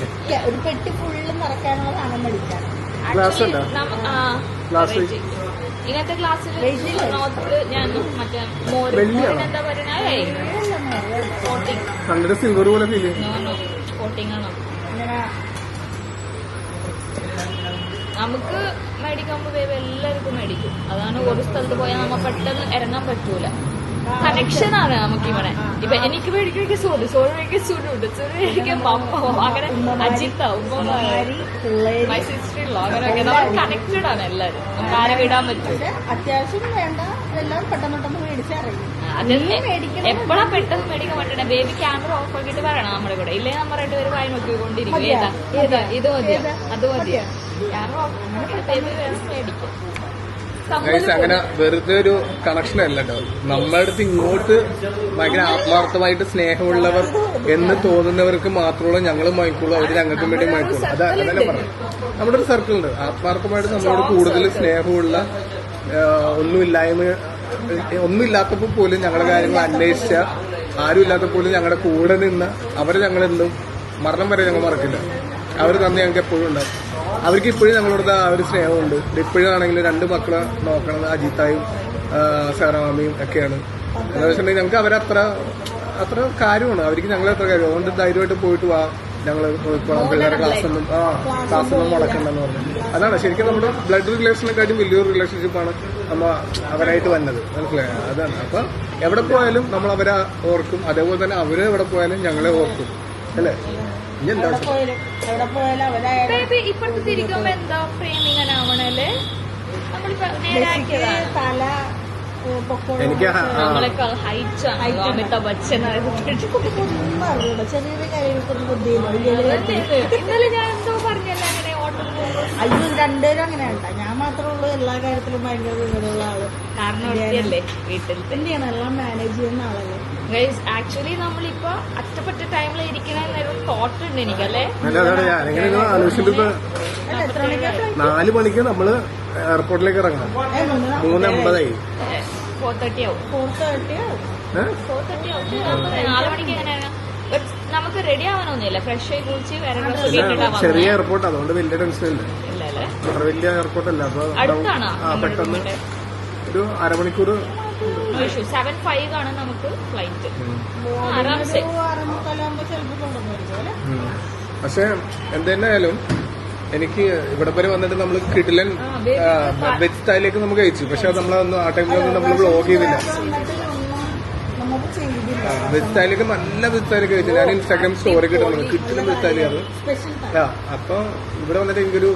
ഒരു പെട്ടി ഫുള്ള് നിറയ്ക്കാനുള്ള സാധനം മേടിക്കാൻ. ഗ്ലാസ് ഉണ്ടോ? ഗ്ലാസ് ഇങ്ങനത്തെ ക്ലാസ്സിൽ ഞാൻ മറ്റേ എന്താ പറയുക കണ്ടിട്ട് സിൽവർ പോലെ ഫീൽ കോട്ടിംഗ് ആണോ? നമുക്ക് മേടിക്കുമ്പോൾ എല്ലാവർക്കും മേടിക്കും. അതാണ് ഒരു സ്ഥലത്ത് പോയാൽ നമ്മ പെട്ടെന്ന് ഇറങ്ങാൻ പറ്റൂല. കണക്ഷൻ ആണ് നമുക്ക് ഇവിടെ. ഇപ്പൊ എനിക്ക് മേടിക്കുമെങ്കിൽ സോറി മേടിക്കാൻ സുനുണ്ട്, സുനു മേടിക്കാൻ പപ്പ, അങ്ങനെ അജിത്ത, മൈ സിസ്റ്റർ, അങ്ങനെയൊക്കെ നമ്മൾ കണക്റ്റഡ് ആണ് എല്ലാവരും. നമുക്ക് ആരെ വിടാൻ പറ്റൂല. അത്യാവശ്യം വേണ്ട എല്ലാം പെട്ടെന്ന് മേടിച്ചറിയും. അതന്നെ എപ്പോഴാ പെട്ടെന്ന് മേടിക്കാൻ പറ്റണേ. ബേബി ക്യാമറ ഓഫ് ആക്കിയിട്ട് പറയണം നമ്മുടെ കൂടെ. ഇല്ലേ നമ്മൾ രണ്ടുപേരും വായി നോക്കിക്കൊണ്ടിരിക്കും. ഏതാ ഇത് മതിയോ അത് മതിയോ, ക്യാമറ ഓഫ് ബേബി മേടിക്കും. അങ്ങനെ വെറുതെ ഒരു കണക്ഷൻ അല്ല കേട്ടോ. നമ്മുടെ അടുത്ത് ഇങ്ങോട്ട് ഭയങ്കര ആത്മാർത്ഥമായിട്ട് സ്നേഹമുള്ളവർ എന്ന് തോന്നുന്നവർക്ക് മാത്രമേ ഞങ്ങൾ മയക്കുള്ളൂ, അവര് ഞങ്ങൾക്കും വേണ്ടി മയക്കുള്ളൂ. അതല്ലേ പറഞ്ഞു. നമ്മുടെ ഒരു സർക്കിൾ ഉണ്ട്, ആത്മാർത്ഥമായിട്ട് നമ്മളോട് കൂടുതൽ സ്നേഹമുള്ള, ഒന്നുമില്ലാത്തപ്പോൾ പോലും ഞങ്ങളുടെ കാര്യങ്ങൾ അന്വേഷിച്ച, ആരും ഇല്ലാത്തപ്പോൾ പോലും ഞങ്ങളുടെ കൂടെ നിന്ന് അവരെ ഞങ്ങളെന്നും മരണം വരെ ഞങ്ങൾ മറക്കില്ല. അവർ തന്നെ ഞങ്ങൾക്ക് എപ്പോഴും ഉണ്ടാവും. അവർക്ക് ഇപ്പോഴും ഞങ്ങളോട് ആ ഒരു സ്നേഹമുണ്ട്. ഇപ്പോഴാണെങ്കിൽ 2 മക്കളെ നോക്കണത് അജിത്തായും സാറാമയും ഒക്കെയാണ്. എന്താ വെച്ചിട്ടുണ്ടെങ്കിൽ ഞങ്ങൾക്ക് അത്ര കാര്യമാണ്, അവർക്ക് ഞങ്ങളെ അത്ര കാര്യം. അതുകൊണ്ട് ധൈര്യമായിട്ട് പോയിട്ട് വാ, ഞങ്ങൾ പിള്ളേരെ ക്ലാസ്സൊന്നും മുടക്കണ്ടെന്ന് പറഞ്ഞു. അതാണ് ശരിക്കും നമ്മുടെ ബ്ലഡ് റിലേഷനെക്കാട്ടും വലിയൊരു റിലേഷൻഷിപ്പാണ് നമ്മ അവരായിട്ട് വന്നത്, മനസ്സിലായോ? അതാണ്. അപ്പൊ എവിടെ പോയാലും നമ്മൾ അവരെ ഓർക്കും, അതേപോലെ തന്നെ അവര് എവിടെ പോയാലും ഞങ്ങളെ ഓർക്കും, അല്ലേ? ഇപ്പഴത്തെ തിരിക്കുമ്പോ എന്താ ഫ്രെയിമിങ് അങ്ങനെ ആവണല്ലേ? നമ്മളിപ്പോ നേരാക്കിയതാ. എനിക്ക് നമ്മളെക്കാൾ ഹൈറ്റ് അമിതാഭ് ബച്ചൻ. ചെറിയ കാര്യങ്ങൾക്കൊന്നും ബുദ്ധിയില്ല. ഇന്നലെ ഞാൻ എന്തോ പറഞ്ഞല്ലേ അങ്ങനെ ഓട്ടം അയ്യോ, 2 പേരും അങ്ങനെ ഉണ്ട. ഞാൻ മാത്രമേ ഉള്ളൂ എല്ലാ കാര്യത്തിലും ഭയങ്കര വിവരമുള്ള ആള്. കാരണം വീട്ടിൽ തന്നെയാണ് എല്ലാം മാനേജ് ചെയ്യുന്ന ആളല്ലേ. ആക്ച്വലി നമ്മളിപ്പോ അറ്റപ്പെട്ട ടൈമിൽ ഇരിക്കണ തോട്ട് ഉണ്ട് എനിക്കല്ലേ. ഞാനിങ്ങനെ ആലോചിച്ചിട്ട് 4 മണിക്ക് നമ്മള് എയർപോർട്ടിലേക്ക് ഇറങ്ങണം. 3:50 4:30 ആവും. 4:30 ആവും. 4 മണിക്ക് എങ്ങനെയാണ് നമുക്ക് റെഡി ആവാനൊന്നുമില്ല. ഫ്രഷ് ആയി കുളിച്ച് വേറെ ചെറിയ എയർപോർട്ട്, അതുകൊണ്ട് വലിയ ടെൻഷൻ ഇല്ല. ഇല്ലല്ലേ, അത്ര വലിയ എയർപോർട്ട് അല്ല. അപ്പൊ അടുത്താണോ? പെട്ടെന്ന് ഒരു 1/2 മണിക്കൂർ നോ ഇഷ്യൂ. 7:05 ആണ് നമുക്ക് ഫ്ലൈറ്റ്. ആറാംസെ 6:45 ചിലപ്പോൾ കൊണ്ടുവന്നിരിക്കും അല്ലേ? പക്ഷെ എന്തെന്നായാലും എനിക്ക് ഇവിടെ വരെ വന്നിട്ട് നമ്മൾ കിടിലൻ വെജ് സ്റ്റൈലിലേക്ക് നമുക്ക് കഴിച്ചു. പക്ഷെ അത് നമ്മളൊന്നും ആ ടൈമിലൊന്നും നമ്മൾ വ്ളോഗ് ചെയ്തില്ല. നമുക്ക് ചെയ്തില്ല. വെജ് സ്റ്റൈലിലേക്ക് നല്ല വെജ് സ്റ്റൈലൊക്കെ കഴിച്ചു. ഞാൻ ഇൻസ്റ്റാഗ്രാം സ്റ്റോറി കിട്ടുന്നത് കിടിലൻ വെജ് സ്റ്റൈലാണ്. സ്പെഷ്യൽ അപ്പൊ ഇവിടെ വന്നിട്ട് എനിക്കൊരു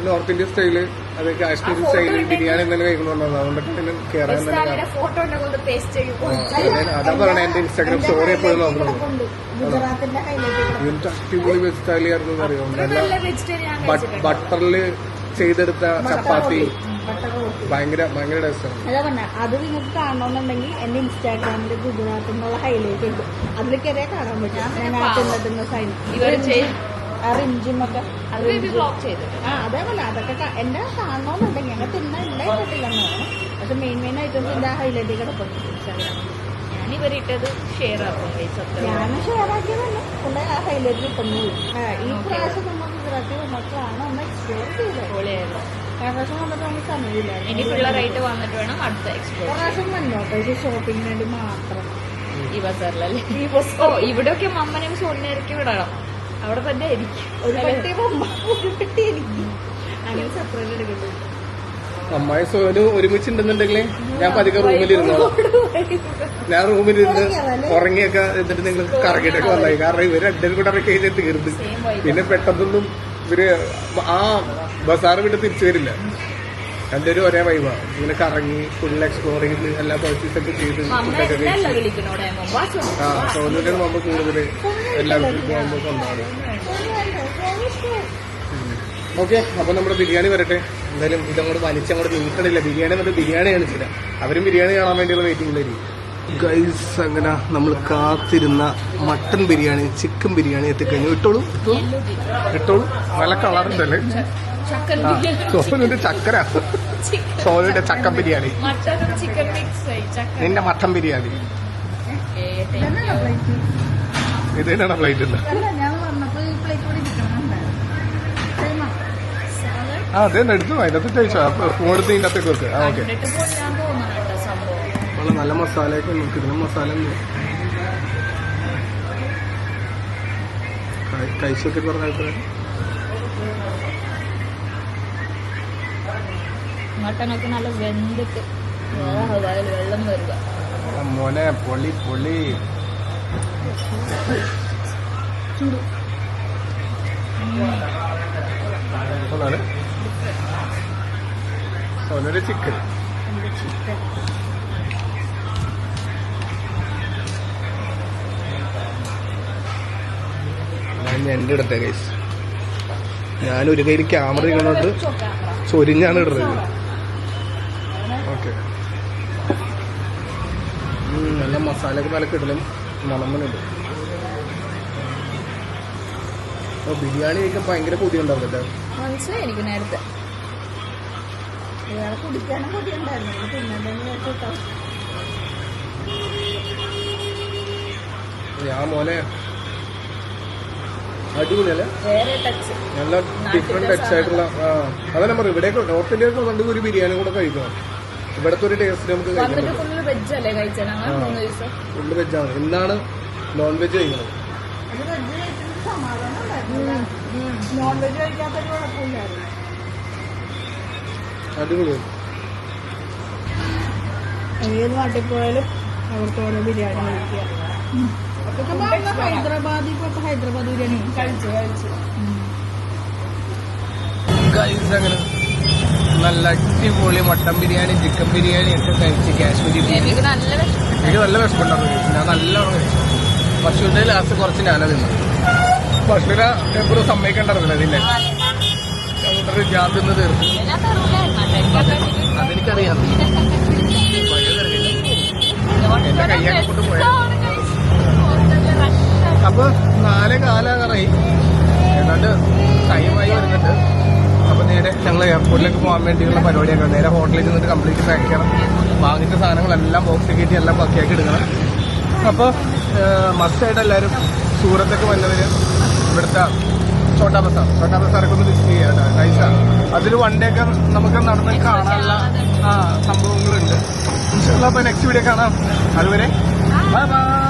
നോർത്ത് ഇന്ത്യൻ സ്റ്റൈല്, അത് കാശ്മീരി സ്റ്റൈല് ബിരിയാണി എന്തെങ്കിലും കഴിക്കണമെന്നാണ്. അതുകൊണ്ടൊക്കെ പിന്നെ കയറാൻ തന്നെ ഫോട്ടോ പേസ്റ്റ് അതാ പറയണേ. എന്റെ ഇൻസ്റ്റാഗ്രാം സ്റ്റോറി എപ്പോഴും നോക്കണം. ഗുജറാത്തിന്റെ ഹൈലൈറ്റ് ഇതിന്റെ അടിപൊളി വെജ് സ്റ്റൈലി ആയിരുന്നു അറിയാം. നല്ല വെജിറ്റേറിയൻ ബട്ടറിൽ ചെയ്തെടുത്ത ചപ്പാത്തി ഭയങ്കര ഭയങ്കര ടേസ്റ്റാണ്. അതാ പറഞ്ഞ അത് നിങ്ങൾക്ക് കാണണമെന്നുണ്ടെങ്കിൽ എന്റെ ഇൻസ്റ്റാഗ്രാമിൽ ഗുജറാത്തിനുള്ള ഹൈലൈറ്റ് ഉണ്ട്. അതിൽ കയറിയാൽ കാണാൻ പറ്റും. ഞാൻ ആ തിന്ന സൈൻ ആ റിഞ്ചുമൊക്കെ ബ്ലോക്ക് ചെയ്തിട്ട്. അതേപോലെ അതൊക്കെ എന്റെ കാണണമെന്നുണ്ടെങ്കിൽ ഞങ്ങൾ തിന്ന ഉണ്ടായിട്ടില്ലെന്നാണ്. പക്ഷെ മെയിൻ ഐറ്റംസിന്റെ ആ ഹൈലൈറ്റ് കിടപ്പുണ്ട് ഇൻസ്റ്റാഗ്രാമിൽ. ഞാൻ ഇവരിട്ടത് ഷെയർ ആക്കും. ഞാനും ഷെയർ ആക്കിയതന്നെ കൊണ്ട് ആ ഹൈലൈറ്റ് കിട്ടുന്നു. ഈ പ്രാവശ്യം നമ്മൾ ഗുജറാത്തിൽ വന്നപ്പോഴാണ് ഒന്ന് എക്സ്പ്ലോർ ചെയ്തത്. പൊളിയായിരുന്നു. പ്രാവശ്യം വന്നിട്ട് നമുക്ക് സമയമില്ല. ഇനി പിള്ളേരായിട്ട് വന്നിട്ട് വേണം അടുത്ത എക്സ്പ്ലോർ. പ്രാവശ്യം വന്നോട്ടെ ഷോപ്പിംഗ് വേണ്ടി മാത്രം ഈ ബസാറിലല്ലേ? ഇവിടെയൊക്കെ മമ്മനെ സോണിനേരക്ക് വിടണം. അവിടെ തന്നെ ആയിരിക്കും. ഒരു പെട്ടി ഒരു പെട്ടി എനിക്ക് അങ്ങനെ സെപ്പറേറ്റ് എടുക്കുന്നുണ്ട്. അമ്മായി സോനു ഒരുമിച്ചുണ്ടെന്നുണ്ടെങ്കിൽ ഞാൻ പതുക്കെ റൂമിലിരുന്നോളാം. ഞാൻ റൂമിലിരുന്ന് ഉറങ്ങിയൊക്കെ എന്നിട്ട് നിങ്ങൾ കറങ്ങിയിട്ടൊക്കെ വന്നായി. കാരണം ഇവര് രണ്ടും കൂടെ കഴിഞ്ഞ് തീർന്ന് പിന്നെ പെട്ടെന്നൊന്നും ഇവര് ആ ബസാറ് വിട്ട് തിരിച്ചു വരില്ല. രണ്ടുപേരും ഒരേ വൈബാ. ഇങ്ങനെ കറങ്ങി ഫുൾ എക്സ്പ്ലോർ ചെയ്ത് എല്ലാ പർച്ചേസ് ഒക്കെ ചെയ്ത് ഫുഡൊക്കെ കഴിച്ചു. സോനുവിന്റെ മുമ്പ് കൂടുതൽ എല്ലാവർക്കും പോകുമ്പോൾ കൊണ്ടാണ്. ഓക്കെ, അപ്പൊ നമ്മുടെ ബിരിയാണി വരട്ടെ. എന്തായാലും ഇതങ്ങോട്ട് വലിച്ചങ്ങോട്ട് നീട്ടണില്ല. ബിരിയാണി എന്നിട്ട് ബിരിയാണി കാണിച്ചില്ല. അവരും ബിരിയാണി കാണാൻ വേണ്ടിയുള്ള വെയിറ്റിംഗിലായിരിക്കും. ഗൈസ്, അങ്ങനെ നമ്മൾ കാത്തിരുന്ന മട്ടൻ ബിരിയാണി, ചിക്കൻ ബിരിയാണി എത്തിക്കഴിഞ്ഞു. ഇട്ടോളൂ. നല്ല കളറുണ്ടല്ലേ? സോനുവിന്റെ ചക്കര, സോനുവിന്റെ ചക്കൻ ബിരിയാണി, നിന്റെ മട്ടൻ ബിരിയാണി. ഇത് തന്നെയാണ് പ്ലേറ്റ് ഉണ്ട്. ഞാൻ വന്നപ്പോ ഈ പ്ലേറ്റ് കൂടി അതെ എടുത്തു. അതിനകത്ത് കഴിച്ചോ? സ്പൂൺ എടുത്ത് ഇതിൻ്റെ അകത്തേക്ക് വെക്ക്. ഓക്കെ. നല്ല മസാലയൊക്കെ കിട്ടുന്ന മസാല കഴിച്ചൊക്കെ പറഞ്ഞ അഭിപ്രായം. മട്ടനൊക്കെ നല്ല വെന്തിട്ട് വെള്ളം വരിക. മോനെ പൊളി പൊളി. ഒന്നാണ് സോനൊരു ചിക്കൻ. ഞാൻ എൻ്റെ ഇടത്തെ കൈസ്. ഞാനൊരു കയ്യിൽ ക്യാമറ ഇങ്ങോട്ട് ചൊരിഞ്ഞാണ് ഇടുന്നത്. ഓക്കെ. നല്ല മസാലയൊക്കെ നല്ല കിടലും മണമനുണ്ട്. ബിരിയാണി കഴിക്കാൻ ഭയങ്കര കൊതിയുണ്ടാവും കേട്ടോ. മനസ്സിലായി എനിക്ക് നേരത്തെ. ഇയാളെ കുടിക്കാനും കൊതിയുണ്ടായിരുന്നു. പിന്നെ ഞാൻ മോനെ അടിപൊളിയല്ലേ? നല്ല ഡിഫറെന്റ് ടച്ച് ആയിട്ടുള്ള. അതാ ഞാൻ പറയും, ഇവിടെയൊക്കെ നോർത്ത് ഇന്ത്യയൊക്കെ വന്നിട്ട് ഒരു ബിരിയാണി കൂടെ കഴിക്കണം. ഇവിടത്തെ ഒരു ടേസ്റ്റ് നമുക്ക് കഴിക്കണം. ഫുള്ള് വെജാണ്. ഇന്നാണ് നോൺ വെജ് കഴിക്കുന്നത്. നോൺ വെജ് കഴിക്കാത്തൊരു കുഴപ്പമില്ലായിരുന്നു. അടിപൊളിയാണ്. ഏത് നാട്ടിൽ പോയാലും അവർക്ക് ഓരോ ബിരിയാണി കഴിക്കുക. ഹൈദരാബാദി ഇപ്പൊ ഹൈദരാബാദ് ബിരിയാണി കഴിച്ചു. അങ്ങനെ നല്ല അടിപൊളി മട്ടൻ ബിരിയാണി, ചിക്കൻ ബിരിയാണി ഒക്കെ കഴിച്ച് കാശ്മീരി ബിരിയാണി. എനിക്ക് നല്ല വിശപ്പുണ്ടായിരുന്നു. ഞാൻ നല്ലോണം കഴിച്ചു. പശുവിന്റെ ലാസ്റ്റ് കുറച്ച് ഞാനത് തിന്നു. പശുവിനെ എപ്പോഴും സമ്മതിക്കേണ്ടറില്ല ഇതിന്റെ. അതുകൊണ്ടൊരു ഞാൻ തിന്ന് തീർന്നു. അതെനിക്കറിയാം. എന്റെ കയ്യൊക്കെ കൊണ്ട് പോയാ. അപ്പൊ 4 കാലാകാറായി. ഏതാണ്ട് ടൈമായി വരുന്നുണ്ട്. അപ്പൊ നേരെ ഞങ്ങൾ എയർപോർട്ടിലേക്ക് പോകാൻ വേണ്ടിയുള്ള പരിപാടിയൊക്കെ. നേരെ ഹോട്ടലിൽ നിന്നിട്ട് കംപ്ലീറ്റ് പാക്ക് ചെയ്യണം. വാങ്ങിച്ച സാധനങ്ങളെല്ലാം ബോക്സിൽ കയറ്റി എല്ലാം പക്കയാക്കി എടുക്കണം. അപ്പോൾ മസ്റ്റായിട്ട് എല്ലാവരും സൂറത്തൊക്കെ വന്നവർ ഇവിടുത്തെ ചോട്ടാ ബസാറൊക്കെ ഒന്ന് വിസിറ്റ് ചെയ്യാം നൈസ. അതിൽ വൺ ഡേ ഒക്കെ നമുക്ക് നടന്ന് കാണാനുള്ള സംഭവങ്ങളുണ്ട്. ഇൻഷാല്ലാ അപ്പൊ നെക്സ്റ്റ് വീഡിയോ കാണാം. അതുവരെ ബൈ ബൈ.